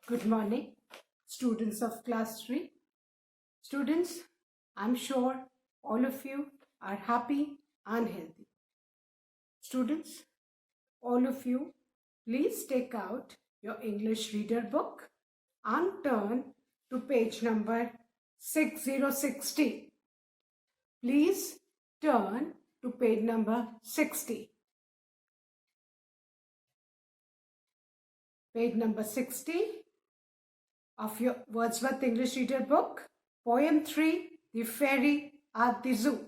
Good morning, students of class 3. Students, I'm sure all of you are happy and healthy. Students, all of you, please take out your English reader book and turn to page number 6060. Please turn to page number 60. Page number 60 of your Wordsworth English Reader book, Poem 3, The Fairy at the Zoo.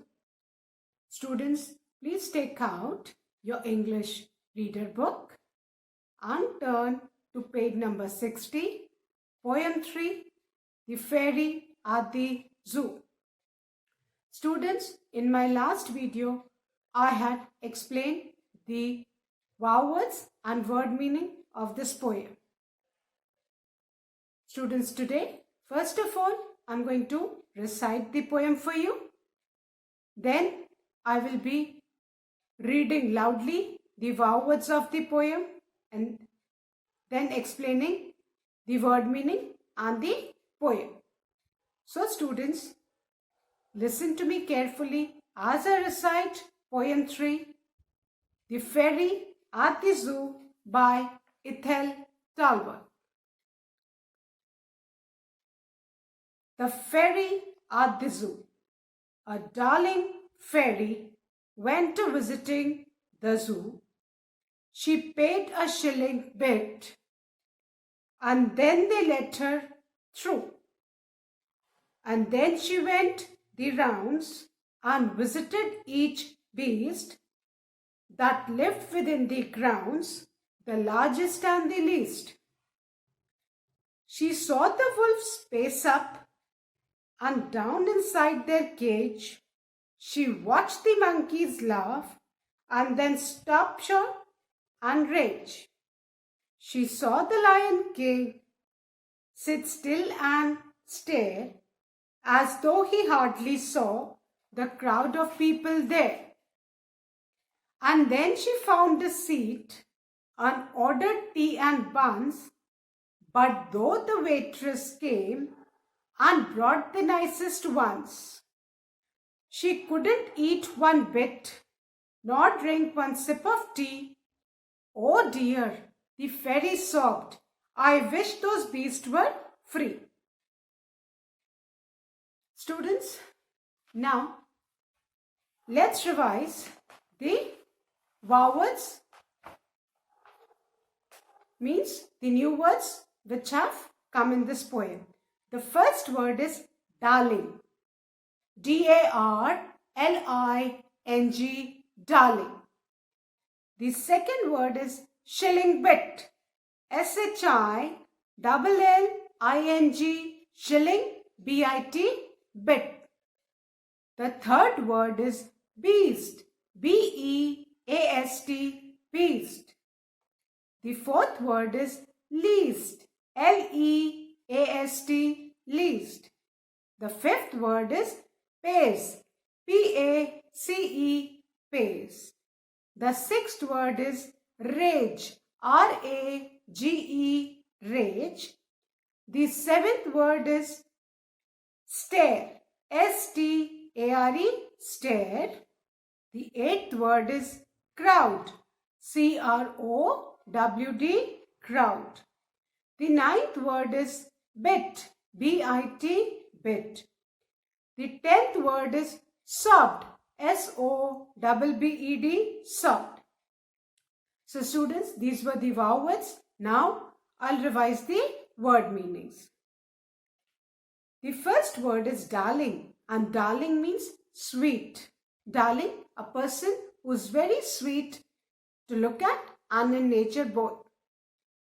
Students, please take out your English Reader book and turn to page number 60, Poem 3, The Fairy at the Zoo. Students, in my last video, I had explained the vowels and word meaning of this poem. Students, today, first of all, I'm going to recite the poem for you. Then I will be reading loudly the vowels of the poem and then explaining the word meaning and the poem. So students, listen to me carefully as I recite Poem 3, The Fairy at the Zoo by Ethel Talbot. The Fairy at the Zoo. A darling fairy went to visiting the zoo. She paid a shilling bit and then they let her through. And then she went the rounds and visited each beast that lived within the grounds, the largest and the least. She saw the wolves pace up and down inside their cage. She watched the monkeys laugh and then stop short and rage. She saw the Lion King sit still and stare as though he hardly saw the crowd of people there. And then she found a seat and ordered tea and buns. But though the waitress came and brought the nicest ones, she couldn't eat one bit nor drink one sip of tea. Oh dear, the fairy sobbed, I wish those beasts were free. Students, now let's revise the vowels, means the new words which have come in this poem. The first word is darling. D-A-R-L-I-N-G, darling. The second word is shilling bit. S-H-I-L-L-I-N-G, shilling, B-I-T, bit. The third word is beast. B-E-A-S-T, beast. The fourth word is least. L-E-A-S-T, least. The fifth word is pace. P-A-C-E, pace. The sixth word is rage. R-A-G-E, rage. The seventh word is stare. S-T-A-R-E, stare. The eighth word is crowd. C-R-O-W-D, crowd. The ninth word is bit. B-I-T, bit. The 10th word is sobbed. S-O-B-B-E-D, sobbed. So students, these were the vowels. Now I'll revise the word meanings. The first word is darling, and darling means sweet. Darling, a person who is very sweet to look at and in nature both.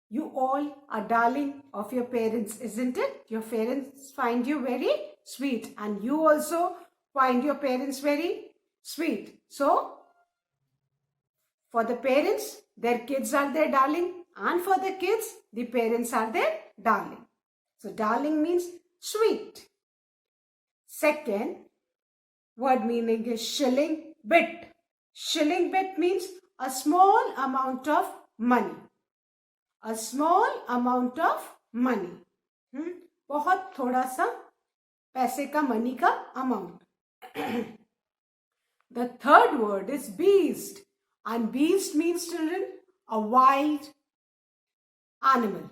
You all are darling of your parents, isn't it? Your parents find you very sweet and you also find your parents very sweet. So, for the parents, their kids are their darling, and for the kids, the parents are their darling. So, darling means sweet. Second word meaning is shilling bit. Shilling bit means a small amount of money. A small amount of money. बहुत थोड़ा सा पैसे का, money का amount. The third word is beast, and beast means, children, a wild animal.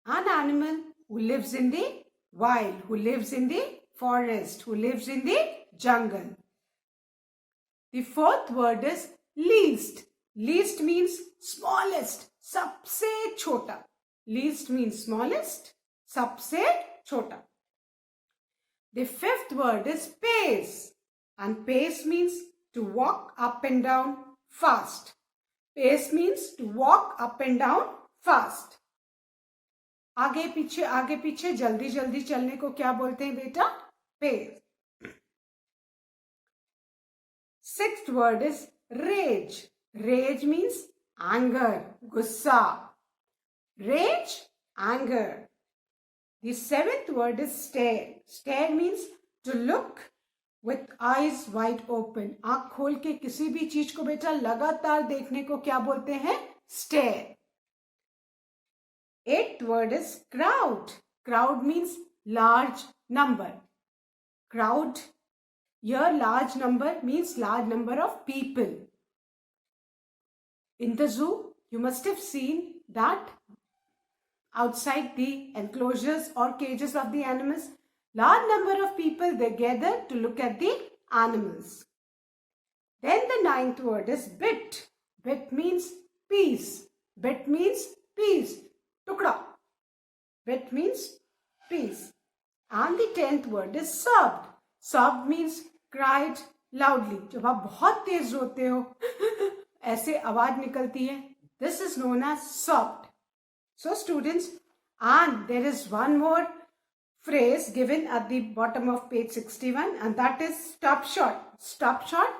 An animal who lives in the wild, who lives in the forest, who lives in the jungle. The fourth word is least. Least means smallest, सबसे छोटा. Least means smallest, सबसे छोटा. The fifth word is pace, and pace means to walk up and down fast. Pace means to walk up and down fast. आगे पीछे जल्दी जल्दी चलने को क्या बोलते हैं बेटा? Pace. Sixth word is rage. Rage means anger, गुस्सा. Rage, anger. The seventh word is stare. Stare means to look with eyes wide open. आँख खोल के किसी भी चीज को बेटा लगातार देखने को क्या बोलते हैं? Stare. Eighth word is crowd. Crowd means large number. Crowd, here large number means large number of people. In the zoo, you must have seen that outside the enclosures or cages of the animals, large number of people, they gather to look at the animals. Then the ninth word is bit. Bit means piece. Bit means piece. Tukda. Bit means piece. And the 10th word is sobbed. Sobbed means cried loudly. जब आप बहुत तेज रोते हो ऐसे आवाज निकलती है. This is known as sobbed. So students, and there is one more phrase given at the bottom of page 61, and that is stop short. Stop short,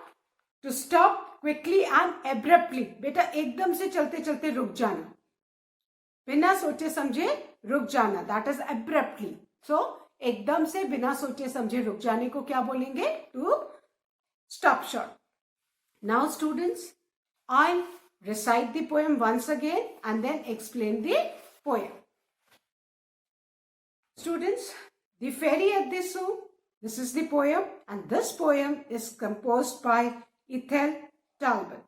to stop quickly and abruptly. बेटा एकदम से चलते चलते रुक जाना, बिना सोचे समझे रुक जाना. That is abruptly. So एकदम से बिना सोचे समझे रुक जाने को क्या बोलेंगे? To stop short. Now students, I'll recite the poem once again and then explain the poem. Students, The Fairy at the Zoo. This is the poem, and this poem is composed by Ethel Talbot.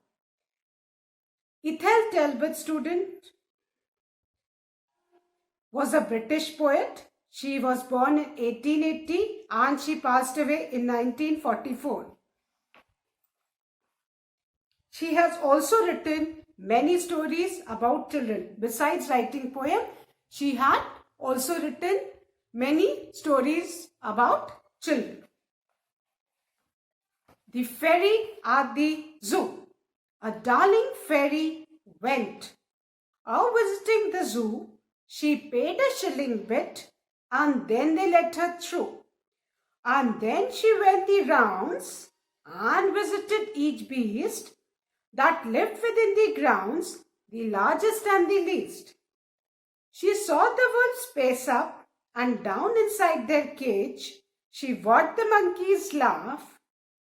Ethel Talbot, student, was a British poet. She was born in 1880 and she passed away in 1944. She has also written many stories about children. Besides writing poem, she had also written many stories about children. The Fairy at the Zoo. A darling fairy went. Out visiting the zoo, she paid a shilling bit and then they let her through. And then she went the rounds and visited each beast that lived within the grounds, the largest and the least. She saw the wolves pace up and down inside their cage. She watched the monkeys laugh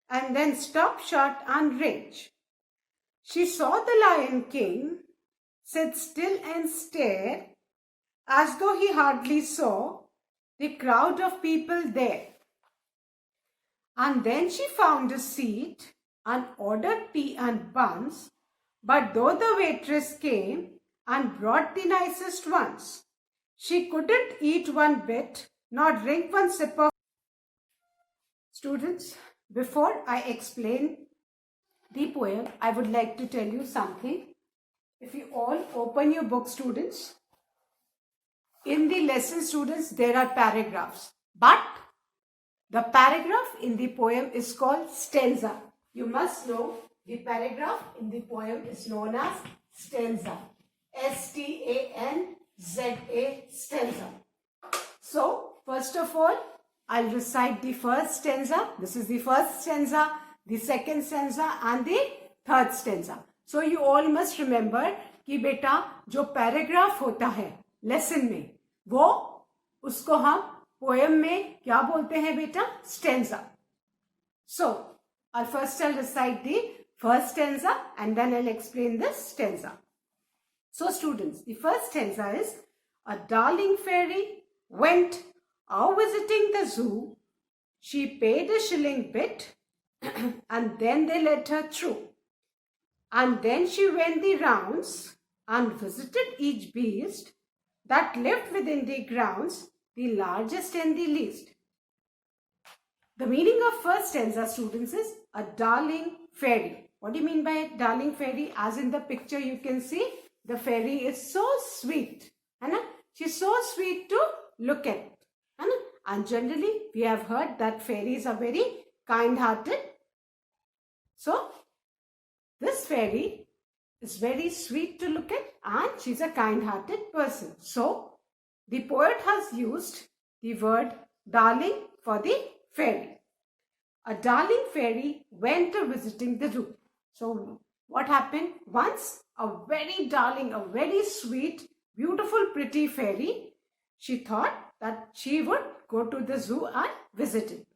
and then stop short and rage. She saw the Lion King sit still and stare as though he hardly saw the crowd of people there. And then she found a seat and ordered tea and buns, but though the waitress came and brought the nicest ones, she couldn't eat one bit nor drink one sip of. Students, before I explain the poem, I would like to tell you something. If you all open your book, students, in the lesson, students, there are paragraphs, but the paragraph in the poem is called stanza. You must know the paragraph in the poem is known as stanza. S-T-A-N-Z-A, stanza. So, first of all, I'll recite the first stanza. This is the first stanza, the second stanza and the third stanza. So, you all must remember कि बेटा जो paragraph होता है lesson में, वो उसको हम poem में क्या बोलते हैं बेटा? Stanza. So, I'll first recite the first stanza and then I'll explain this stanza. So students, the first stanza is, a darling fairy went out visiting the zoo. She paid a shilling bit and then they let her through. And then she went the rounds and visited each beast that lived within the grounds, the largest and the least. The meaning of first stanza, students, is a darling fairy. What do you mean by darling fairy? As in the picture you can see, the fairy is so sweet. है ना? She's so sweet to look at. है ना? And generally we have heard that fairies are very kind-hearted. So this fairy is very sweet to look at and she's a kind-hearted person. So the poet has used the word darling for the fairy. A darling fairy went to visiting the zoo. So what happened? Once a very darling, a very sweet, beautiful, pretty fairy, she thought that she would go to the zoo and visit it.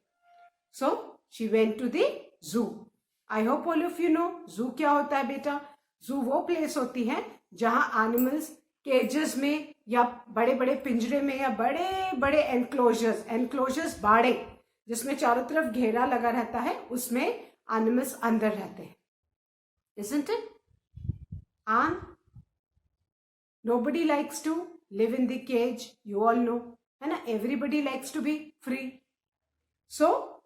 So she went to the zoo. I hope all of you know zoo क्या होता है बेटा. Zoo वो place होती है जहाँ animals cages में या बड़े बड़े पिंजरे में या बड़े बड़े enclosures बाड़े जिसमें चारों तरफ घेरा लगा रहता है, उसमें एनिमल्स अंदर रहते हैं. Isn't it? And nobody likes to live in the cage. You all know, है ना? Everybody likes to be free. So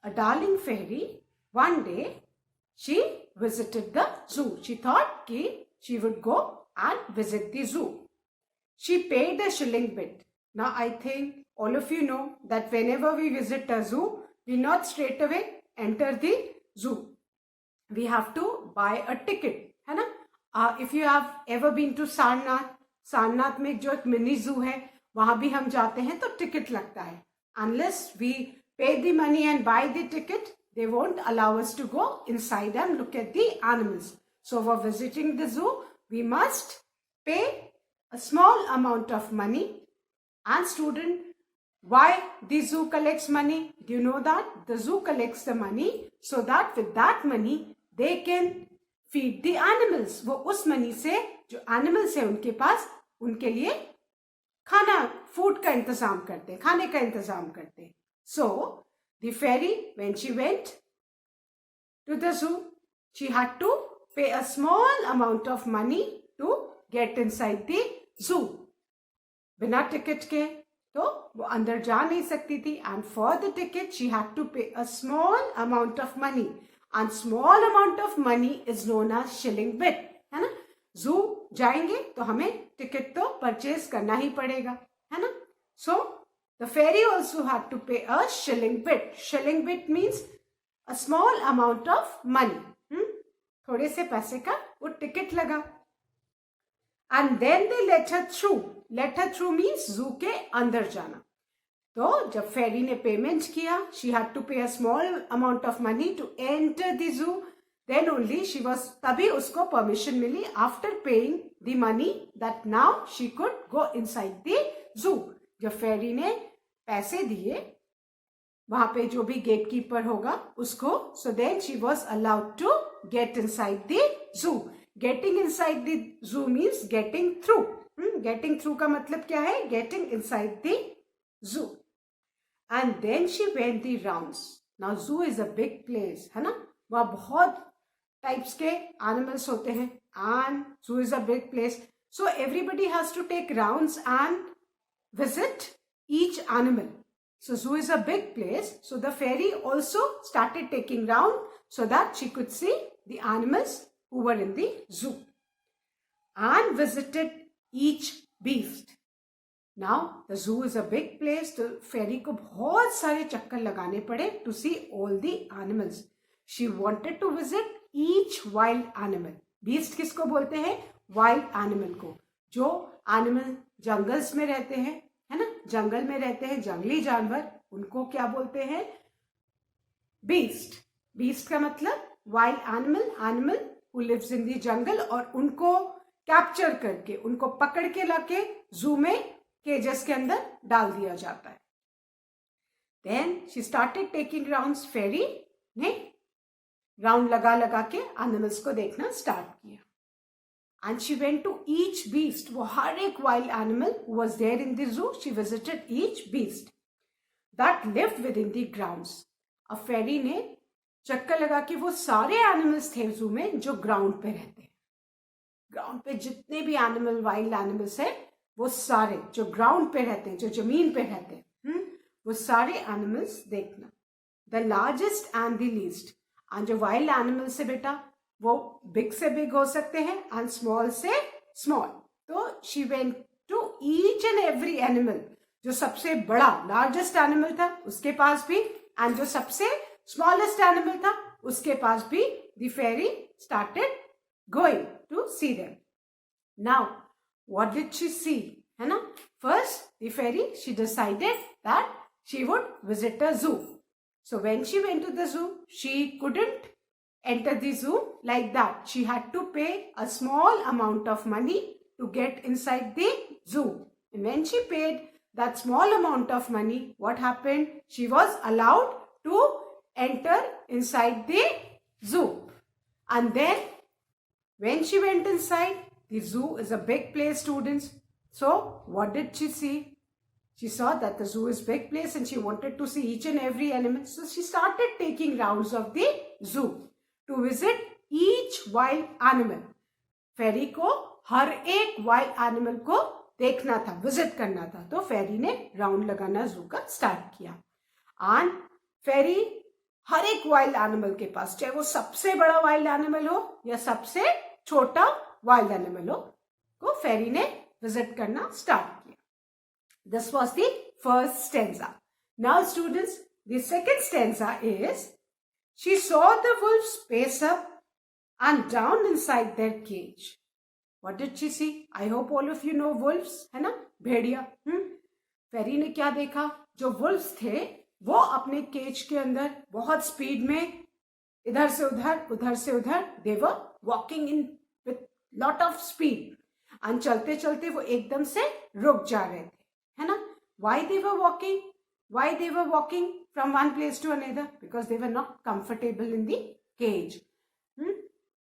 a darling fairy, one day she visited the zoo. She thought कि she would go and visit the zoo. She paid a shilling bit. Now I think all of you know that whenever we visit a zoo, we not straight away enter the zoo. We have to buy a ticket, है ना? If you have ever been to Sarnath में जो एक mini जू है, वहां भी हम जाते हैं तो टिकट लगता है. Unless we pay the money and buy the ticket, they won't allow us to go inside and look at the animals. So for visiting the zoo, we must pay a small amount of money. And student, why the zoo collects money? Do you know that? The zoo collects the money so that with that money they can feed the animals. वो उस money से जो animals है उनके पास, उनके लिए खाना, food का इंतजाम करते हैं, खाने का इंतजाम करते हैं. So the fairy, when she went to the zoo, she had to pay a small amount of money to get inside the zoo. बिना टिकट के तो वो अंदर जा नहीं सकती थी. And for the ticket she had to pay a small amount of money. And small amount of money is known as shilling bit, है ना? जू जाएंगे तो हमें टिकट तो परचेज करना ही पड़ेगा, है ना? So the fairy also had to pay a shilling bit. Shilling bit means a small amount of money. थोड़े से पैसे का वो टिकट लगा. And then they let her through. Let her through means zoo के अंदर जाना. तो जब फेरी ने पेमेंट किया, she had to pay a small amount of money to enter the zoo. Then only she was, तभी उसको परमिशन मिली after paying the money that now she could go inside the zoo. जब फेरी ने पैसे दिए वहां पे जो भी गेट कीपर होगा उसको, so then she was allowed to get inside the zoo. Getting inside the zoo means getting through. Getting through का मतलब क्या है? Getting inside the zoo. And then she went the rounds. Now zoo is a big place, है ना? वहां बहुत types के animals होते हैं and zoo is a big place. So everybody has to take rounds and visit each animal. So zoo is a big place. So the fairy also started taking round so that she could see the animals who were in the zoo and visited each beast. Now the zoo is a big place. तो fairy को बहुत सारे चक्कर लगाने पड़े to see all the animals. She wanted to visit each wild animal. Beast किसको बोलते हैं? Wild animal को. जो एनिमल जंगल्स में रहते हैं, है ना? जंगल में रहते हैं जंगली जानवर, उनको क्या बोलते हैं? बीस्ट. बीस्ट का मतलब wild animal, animal who lives in the jungle. और उनको कैप्चर करके, उनको पकड़ के लाके जू में केजेस के अंदर डाल दिया जाता है. Then she started taking rounds. Fairy ने राउंड लगा लगा के एनिमल्स को देखना स्टार्ट किया. and she went to each beast. वो हर एक wild animal who was there in the zoo, she visited each beast that lived within the grounds. अब फेरी ने चक्कर लगा कि वो सारे एनिमल्स थे जू में जो ग्राउंड पे रहते हैं. ग्राउंड पे जितने भी एनिमल वाइल्ड एनिमल्स है वो सारे जो ग्राउंड पे रहते हैं, जो जमीन पे रहते हैं, वो सारे एनिमल्स देखना. The largest and the least. And जो वाइल्ड एनिमल्स है बेटा वो बिग से बिग हो सकते हैं एंड स्मॉल से स्मॉल. तो she went to each and every animal. जो सबसे बड़ा लार्जेस्ट एनिमल था उसके पास भी, एंड जो सबसे स्मॉलेस्ट एनिमल था उसके पास भी, the fairy started going to see them. Now what did she see, है ना. First the fairy she decided that she would visit a zoo. So when she went to the zoo, she couldn't enter the zoo like that. She had to pay a small amount of money to get inside the zoo. And when she paid that small amount of money, what happened? She was allowed to enter inside the zoo. And then when she went inside, the zoo is a big place, students. So what did she see? She saw that the zoo is big place and she wanted to see each and every animal. So she started taking rounds of the zoo to visit each wild animal. फेरी को हर एक wild animal को देखना था, visit करना था. तो फेरी ने round लगाना जू का स्टार्ट किया. एंड फेरी हर एक वाइल्ड एनिमल के पास, चाहे वो सबसे बड़ा वाइल्ड एनिमल हो या सबसे छोटा वाइल्ड एनिमल हो, को फेरी ने विजिट करना स्टार्ट किया. This was the first stanza. Now students, the second stanza is, she saw the wolves pace up and down inside their cage. What did she see? I hope all of you know wolves, है ना, भेड़िया. फेरी ने क्या देखा? जो wolves थे वो अपने cage के अंदर बहुत स्पीड में इधर से उधर, उधर से उधर, they were walking in with lot of speed. and चलते चलते वो एकदम से रुक जा रहे थे, है ना. Why they were walking? Why they were walking from one place to another? Because they were not comfortable in the cage.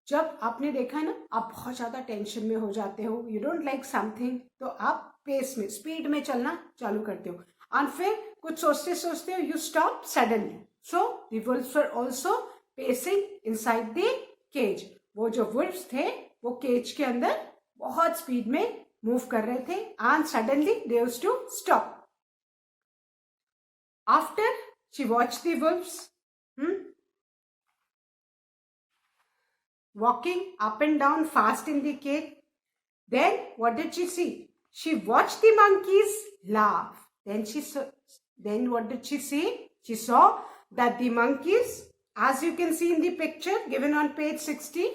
जब आपने देखा है ना, आप बहुत ज्यादा टेंशन में हो जाते हो, you don't like something, तो आप पेस में, स्पीड में चलना चालू करते हो, और फिर कुछ सोचते सोचते हो, you stop suddenly. So the wolves were also pacing inside the cage. वो जो wolves थे वो केज के अंदर बहुत स्पीड में मूव कर रहे थे, and suddenly they used to stop. After she watched the wolves walking up and down fast in the cage, then what did she see? She watched the monkeys laugh. Then what did she see? She saw that the monkeys, as you can see in the picture given on page 60,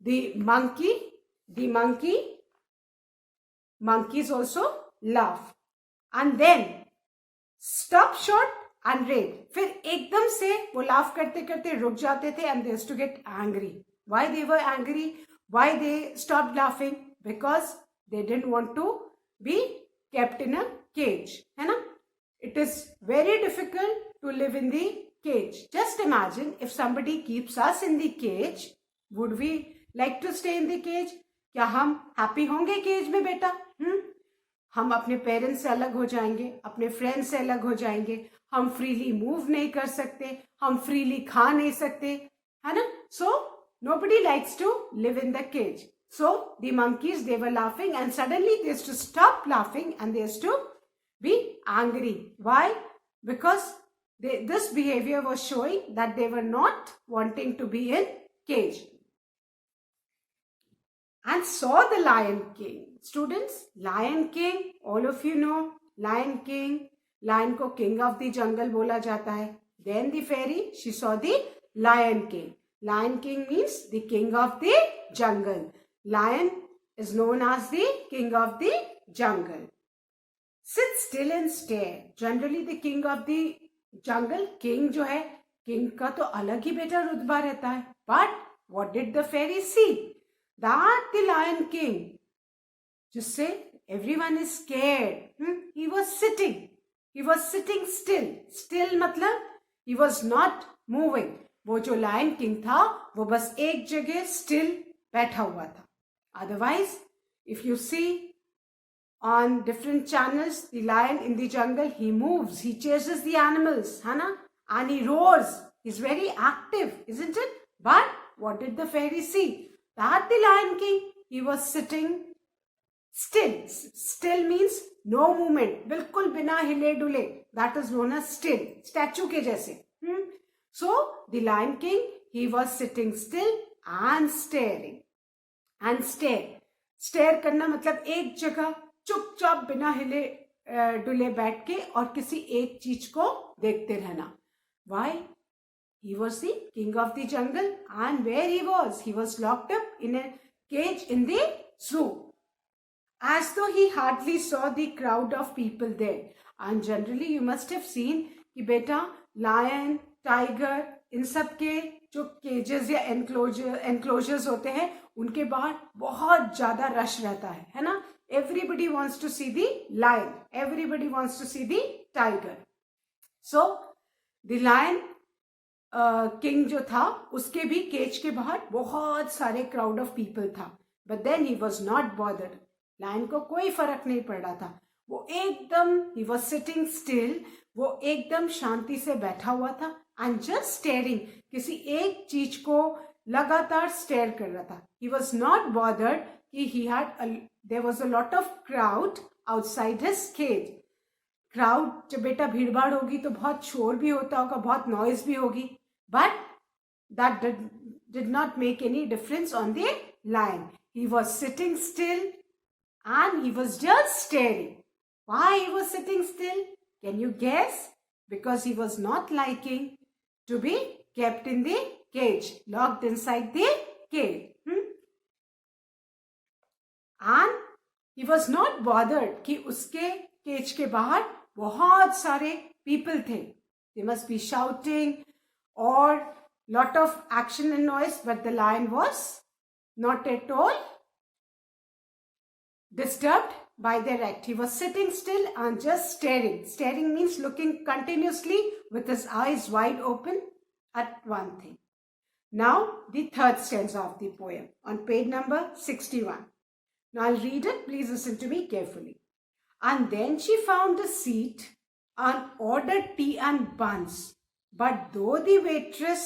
the monkeys also laugh. And then stop short and red. फिर एकदम से वो laugh करते करते रुक जाते थे, and they used to get angry. Why they were angry? Why they stopped laughing? Because they didn't want to be kept in a cage, है ना. It is very difficult to live in the cage. Just imagine if somebody keeps us in the cage, would we like to stay in the cage? क्या हम happy होंगे cage में बेटा? हम अपने parents से अलग हो जाएंगे, अपने फ्रेंड्स से अलग हो जाएंगे, हम फ्रीली मूव नहीं कर सकते, हम फ्रीली खा नहीं सकते, है ना. सो nobody likes to live in the cage. So the monkeys, they were laughing, and suddenly they used to stop laughing and they used to be angry. Why? Because this behavior was showing that they were not wanting to be in cage. And saw the Lion King. Students, Lion King, all of you know Lion King. Lion को king of the jungle बोला जाता है. Then the fairy, she saw the Lion King. Lion King means the king of the jungle. Lion is known as the king of the jungle. Sit still and stare. Generally the king of the jungle, king जो है, king का तो अलग ही बेटा रुतबा रहता है. But what did the fairy see? That the Lion King, जिससे everyone is scared, he was sitting still. Still मतलब he was not moving. वो जो Lion King था वो बस एक जगह still बैठा हुआ था. Otherwise, if you see on different channels, the lion in the jungle, he moves, he chases the animals, है ना? And he roars. He's very active, isn't it? But what did the fairy see? That the Lion King, he was sitting still. Still means no movement. बिल्कुल बिना हिले डुले. That is known as still. Statue के जैसे. So the Lion King, he was sitting still and staring. And stare करना मतलब एक जगह चुपचाप बिना हिले डुले बैठ के और किसी एक चीज को देखते रहना. Why? He was the king of the jungle, and where he was locked up in a cage in the zoo. As though he hardly saw the crowd of people there. And generally you must have seen कि बेटा lion, tiger, इन सब के जो cages या enclosures होते हैं उनके बाहर बहुत ज्यादा रश रहता है ना? Everybody wants to see the lion. Everybody wants to see the tiger. So the lion king जो था उसके भी केज के बाहर बहुत सारे क्राउड ऑफ पीपल था. But then he was not bothered. Lion को कोई फर्क नहीं पड़ रहा था. वो एकदम ही वॉज सिटिंग स्टिल. वो एकदम शांति से बैठा हुआ था एंड जस्ट स्टेयरिंग. किसी एक चीज को लगातार स्टेयर कर रहा था. ही वॉज नॉट बॉदर्ड कि he had there was a lot of crowd outside his cage. Crowd जब बेटा भीड़ भाड़ होगी तो बहुत शोर भी होता होगा, बहुत नॉइज भी होगी. But that did not make any difference on the lion. He was sitting still and he was just staring. Why he was sitting still? Can you guess? Because he was not liking to be kept in the cage, locked inside the cage. And he was not bothered कि उसके cage के बाहर बहुत सारे people थे. They must be shouting or lot of action and noise, but the lion was not at all disturbed by their act. He was sitting still and just staring. Staring means looking continuously with his eyes wide open at one thing. Now the third stanza of the poem on page number 61. Now I'll read it. Please listen to me carefully. And then she found a seat and ordered tea and buns. But though the waitress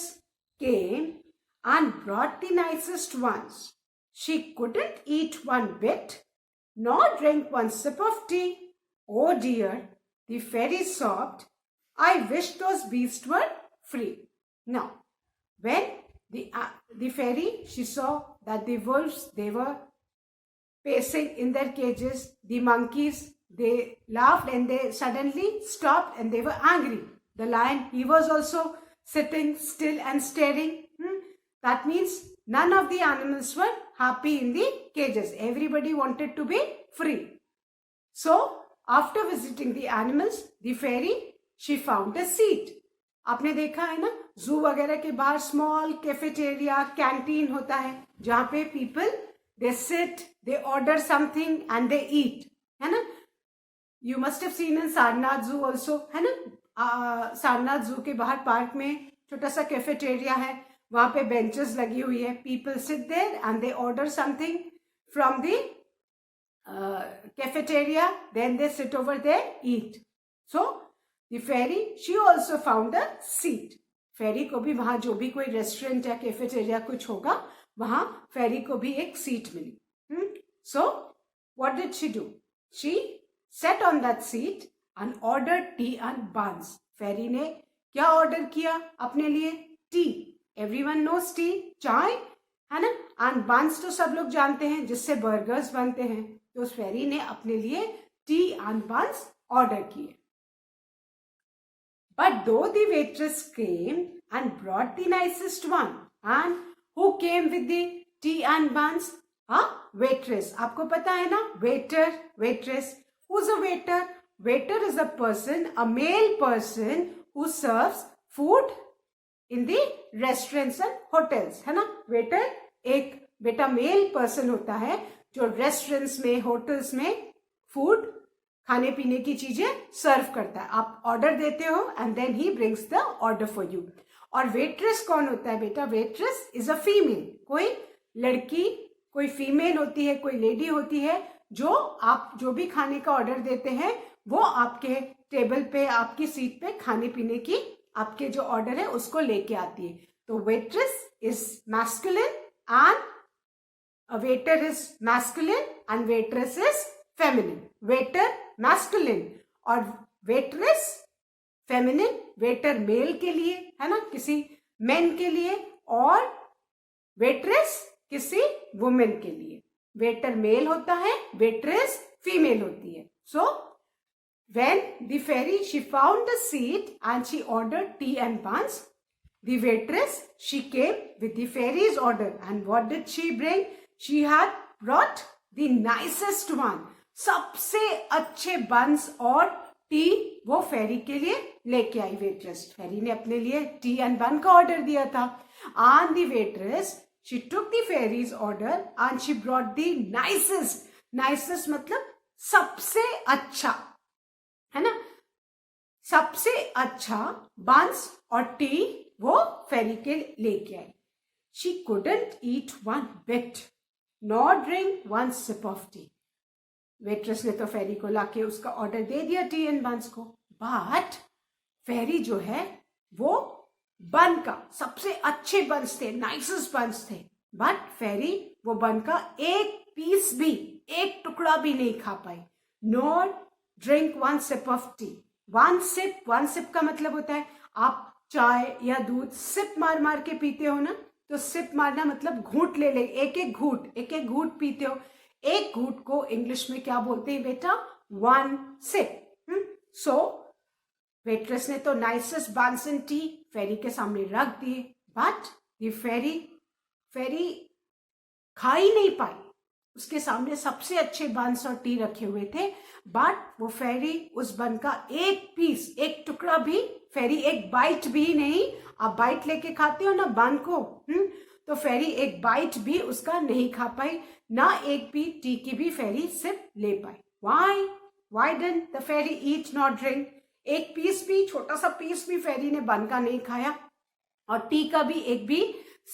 came and brought the nicest ones, she couldn't eat one bit, nor drink one sip of tea. Oh dear, the fairy sobbed, I wish those beasts were free. Now, when the fairy, she saw that the wolves, they were pacing in their cages, the monkeys, they laughed and they suddenly stopped and they were angry. The lion, he was also sitting still and staring. That means none of the animals were happy in the cages. Everybody wanted to be free. So, after visiting the animals, the fairy, she found a seat. आपने देखा है ना, जू वगैरह के बाहर small cafeteria, canteen होता है जहाँ पे people they sit, they order something and they eat, है ना. You must have seen in Sarnath zoo also, है ना. सारनाथ जू के बाहर पार्क में छोटा सा कैफेटेरिया है. वहां पे बेंचेस लगी हुई है. People sit there and they order something from the cafeteria, then they sit over there, eat. So the fairy, she also found a seat. Fairy को भी वहां जो भी कोई रेस्टोरेंट या कैफेटेरिया कुछ होगा, वहां फेरी को भी एक सीट मिली. So what did she do? She sat on that seat and ordered tea and buns. Fairy ने क्या ऑर्डर किया अपने लिए? टी. एवरीवन नोज टी, चाय, है ना. एंड buns तो सब लोग जानते हैं जिससे बर्गर्स बनते हैं. तो उस फेरी ने अपने लिए टी एंड buns ऑर्डर किए. But though the waitress came and brought the nicest one, and who came with the tea and buns? Waitress. आपको पता है ना, waiter, waitress. Who's a waiter? Waiter is a person, a male person who serves food in the restaurants and hotels, है ना. Waiter एक बेटा male person होता है जो रेस्टोरेंट्स में, होटल्स में फूड, खाने पीने की चीजें सर्व करता है. आप ऑर्डर देते हो and then he brings the order for you. और वेट्रेस कौन होता है बेटा? Waitress is a female. कोई लड़की, कोई फीमेल होती है, कोई लेडी होती है, जो आप जो भी खाने का ऑर्डर देते हैं वो आपके टेबल पे, आपकी सीट पे खाने पीने की आपके जो ऑर्डर है उसको लेके आती है. तो waitress is masculine and a waiter is masculine and waitress is feminine. Waiter masculine और waitress feminine. waiter male के लिए है ना, किसी men के लिए, और waitress किसी woman के लिए. waiter male होता है, waitress female होती है. So when the fairy she found a seat and she ordered tea and buns, the waitress she came with the fairy's order, and what did she bring? She had brought the nicest one. सबसे अच्छे बंस और T वो फेरी के लिए लेके आई waitress. फेरी ने अपने लिए टी एंड बन का ऑर्डर दिया था. And the waitress she took the fairy's order and she brought the nicest. nicest मतलब सबसे अच्छा, है ना, सबसे अच्छा बंस और टी वो फेरी के लेके आई. She couldn't eat one bit nor drink one sip of tea. Waitress ने तो फेरी को लाके उसका ऑर्डर दे दिया टी एंड बंस को. बट फेरी जो है वो बन का, सबसे अच्छे बंस थे, नाइसेस्ट बंस थे, बट फेरी वो बन का एक पीस भी, एक टुकड़ा भी नहीं खा पाई. Nor drink one sip of tea. One sip का मतलब होता है आप चाय या दूध सिप मार मार के पीते हो ना, तो सिप मारना मतलब घूंट ले ले, एक एक घूंट पीते हो. एक घूंट को इंग्लिश में क्या बोलते हैं बेटा? One SIP. सो वेट्रेस ने तो नाइसेस्ट बंस एंड टी फेरी के सामने रख दिए, बट ये फेरी खा ही नहीं पाई. उसके सामने सबसे अच्छे बंस और टी रखे हुए थे, बट वो फेरी उस बन का एक पीस, एक टुकड़ा भी, फेरी एक बाइट भी नहीं. आप बाइट लेके खाते हो ना बन को, तो फेरी एक बाइट भी उसका नहीं खा पाई, ना एक भी टी की भी फेरी सिप ले पाई. Why didn't the fairy eat not drink? एक पीस भी, छोटा सा पीस भी फेरी ने बन का नहीं खाया और टी का भी एक भी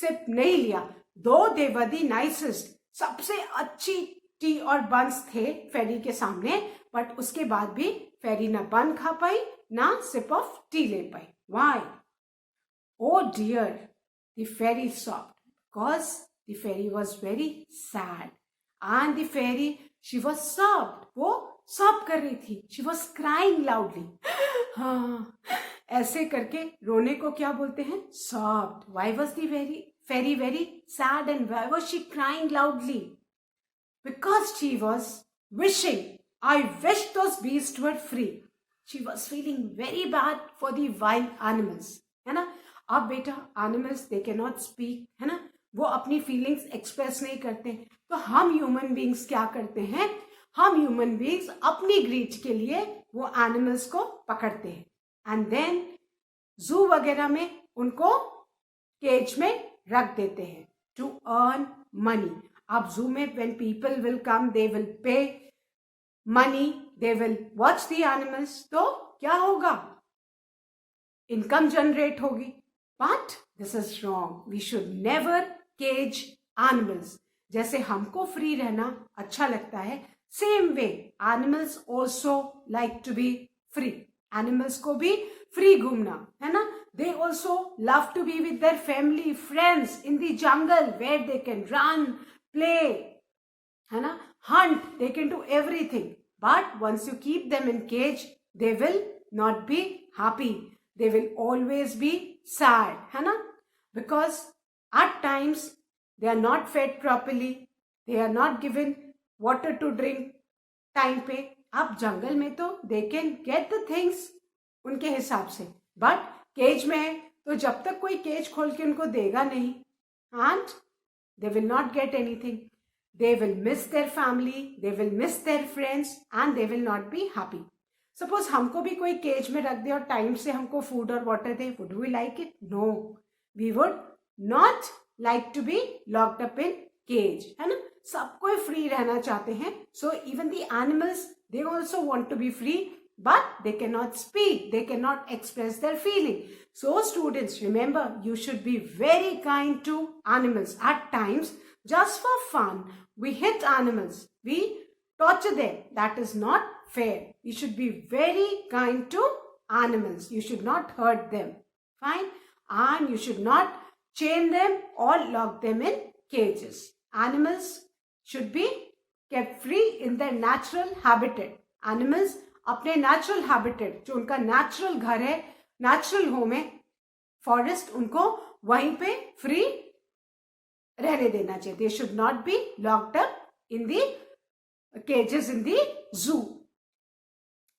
सिप नहीं लिया. दो दे वर द नाइसेस्ट, सबसे अच्छी टी और बंस थे फेरी के सामने, बट उसके बाद भी फेरी ना बन खा पाई ना सिप ऑफ टी ले पाई. Y? Oh dear, the fairy sobbed because the fairy was very sad. And the fairy, she was sobbed. वो sob कर रही थी. She was crying loudly. हाँ, ऐसे करके रोने को क्या बोलते हैं? Sobbed. Why was the fairy very sad and why was she crying loudly? Because she was wishing. I wish those beasts were free. She was feeling very bad for the wild animals. है ना? अब बेटा animals they can not speak, है ना, वो अपनी feelings express नहीं करते. तो हम ह्यूमन बींग्स क्या करते हैं? हम ह्यूमन बींग्स अपनी ग्रीड के लिए वो एनिमल्स को पकड़ते हैं एंड देन जू वगैरह में उनको केज में रख देते हैं टू अर्न मनी. अब जू में when people will come they will pay money, they will watch the animals, तो क्या होगा? इनकम जनरेट होगी. But this is wrong. We should never cage animals. जैसे हमको फ्री रहना अच्छा लगता है, same way animals also like to be free. Animals को भी फ्री घूमना है ना. They also love to be with their family, friends in the jungle where they can run, play, है ना, hunt, they can do everything. But once you keep them in cage, they will not be happy. They will always be sad, है ना, because at times they are not fed properly, they are not given water to drink time पे. अब जंगल में तो they can get the things उनके हिसाब से, but cage में है तो जब तक कोई केज खोल के उनको देगा नहीं, and they will not get anything. They will miss their family, they will miss their friends and they will not be happy. Suppose हमको भी कोई केज में रख दे और टाइम से हमको फूड और water they, would we like it? No, we would not like to be locked up in cage, है ना. सब कोई फ्री रहना चाहते हैं. So even the animals, they also want to be free, but they cannot speak, they cannot express their feeling. So students, remember, you should be very kind to animals. At times Just for fun, we hit animals. We torture them. That is not fair. You should be very kind to animals. You should not hurt them. Fine? And you should not chain them or lock them in cages. Animals should be kept free in their natural habitat. Animals अपने natural habitat, जो उनका natural घर है, natural home है, forest, उनको वहीं पे free रहने देना चाहिए. They should not be locked up in the cages in the zoo.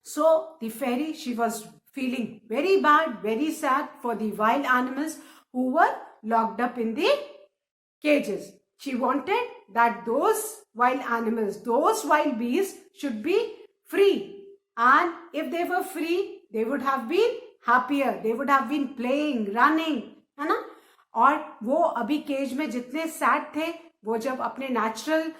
So the fairy, she was feeling very bad, very sad for the wild animals who were locked up in the cages. She wanted that those wild animals, those wild bees should be free. And if they were free, they would have been happier. They would have been playing, running, है ना? और वो अभी cage में जितने sad थे, वो जब अपने नेचुरल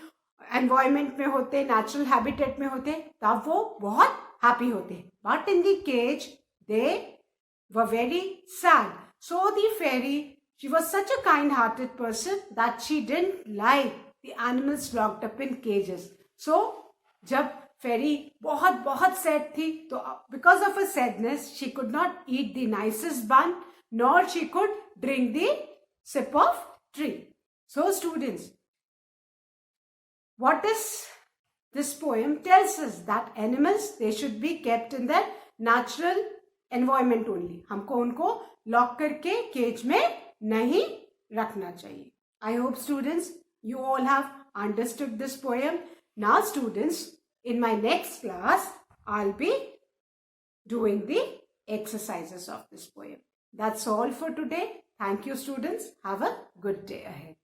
एनवायरमेंट में होते, नेचुरल हैबिटेट में होते, तब वो बहुत हैप्पी होते. But in the cage they were very sad. So the fairy, she was such a kind-hearted person that she didn't like the animals locked up in cages. So जब fairy बहुत बहुत sad थी, तो because of her sadness, she could not eat the nicest bun, nor she could drink the sip of tree. So students, what is this poem tells us that animals, they should be kept in their natural environment only. हमको उनको lock करके cage में नहीं रखना चाहिए. I hope students, you all have understood this poem. Now students, in my next class, I'll be doing the exercises of this poem. That's all for today. Thank you students. Have a good day ahead.